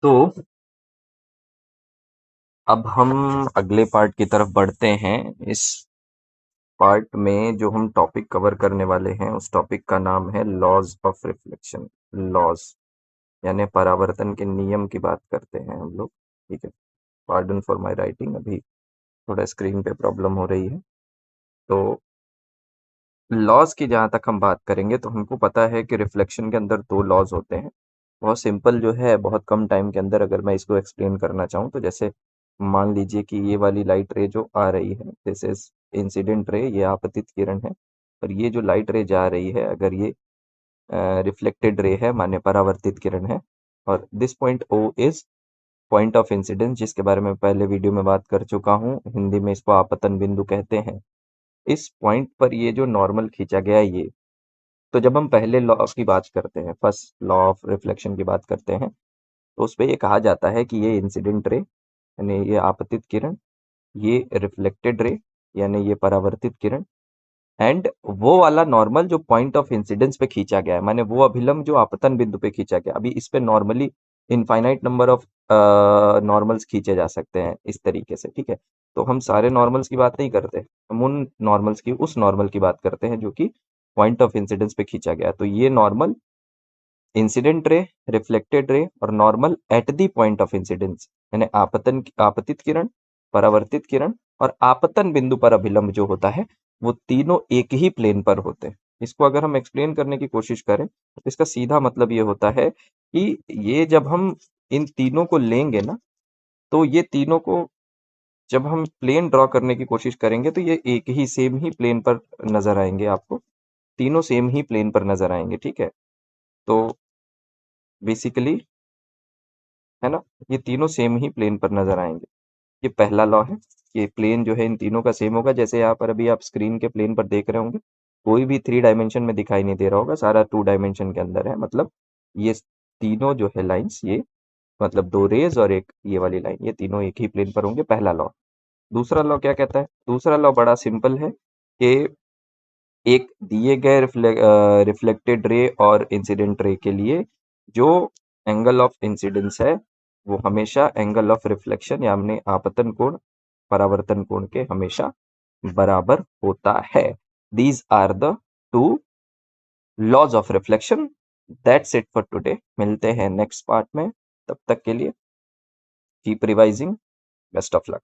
तो अब हम अगले पार्ट की तरफ बढ़ते हैं। इस पार्ट में जो हम टॉपिक कवर करने वाले हैं उस टॉपिक का नाम है लॉज ऑफ रिफ्लेक्शन। लॉज यानी परावर्तन के नियम की बात करते हैं हम लोग। ठीक है, पार्डन फॉर माय राइटिंग, अभी थोड़ा स्क्रीन पे प्रॉब्लम हो रही है। तो लॉज की जहाँ तक हम बात करेंगे तो हमको पता है कि रिफ्लेक्शन के अंदर दो लॉज होते हैं। बहुत सिंपल जो है, बहुत कम टाइम के अंदर अगर मैं इसको एक्सप्लेन करना चाहूँ तो जैसे मान लीजिए कि ये वाली लाइट रे जो आ रही है, दिस इज इंसिडेंट रे, ये आपतित किरण है। और ये जो लाइट रे जा रही है, अगर ये रिफ्लेक्टेड रे है माने परावर्तित किरण है। और this point O is point of incidence, जिसके बारे में पहले वीडियो में बात कर चुका हूँ। हिंदी में इसको आपतन बिंदु कहते हैं। इस पॉइंट पर ये जो नॉर्मल खींचा गया ये, तो जब हम पहले लॉ की बात करते हैं, फर्स्ट लॉ ऑफ रिफ्लेक्शन की बात करते हैं, तो उस पे ये कहा जाता है कि ये इंसिडेंट रे यानी ये आपतित किरण, ये रिफ्लेक्टेड रे यानी ये परावर्तित किरण, एंड वो वाला नॉर्मल जो पॉइंट ऑफ इंसिडेंस पे खींचा गया है, माने वो अभिलंब जो आपतन बिंदु पे खींचा गया। अभी इस पे normally infinite number of normals खींचे जा सकते हैं इस तरीके से। ठीक है, तो हम सारे नॉर्मल्स की बात नहीं करते, हम उन नॉर्मल्स की, उस नॉर्मल की बात करते हैं जो कि पॉइंट ऑफ इंसिडेंस पे खींचा गया। तो ये normal, incident ray, reflected ray और normal at the point of incidence यानी आपतित किरण, परावर्तित किरण और आपतन बिंदु पर अभिलंब जो होता है, वो तीनों एक ही प्लेन पर होते हैं। इसको अगर हम एक्सप्लेन करने की कोशिश करें तो इसका सीधा मतलब ये होता है कि ये जब हम इन तीनों को लेंगे ना, तो ये तीनों को जब हम प्लेन ड्रॉ करने की कोशिश करेंगे तो ये एक ही सेम ही प्लेन पर नजर आएंगे आपको। तीनों सेम ही प्लेन पर नजर आएंगे। ठीक है, तो बेसिकली, है ना, ये तीनों सेम ही प्लेन पर नजर आएंगे। ये पहला लॉ है। ये प्लेन जो है इन तीनों का सेम होगा। जैसे यहाँ पर अभी आप स्क्रीन के प्लेन पर देख रहे होंगे, कोई भी 3 डायमेंशन में दिखाई नहीं दे रहा होगा, सारा 2 डायमेंशन के अंदर है। मतलब ये तीनों जो है लाइंस, ये मतलब 2 रेज और एक ये वाली लाइन, ये तीनों एक ही प्लेन पर होंगे। पहला लॉ। दूसरा लॉ क्या कहता है? दूसरा लॉ बड़ा सिंपल है कि एक दिए गए रिफ्लेक्टेड रे और इंसिडेंट रे के लिए जो एंगल ऑफ इंसिडेंस है वो हमेशा एंगल ऑफ रिफ्लेक्शन यानी आपतन कोण परावर्तन कोण के हमेशा बराबर होता है। These are the two laws of reflection. That's it for today. मिलते हैं नेक्स्ट पार्ट में। तब तक के लिए keep revising. Best of luck.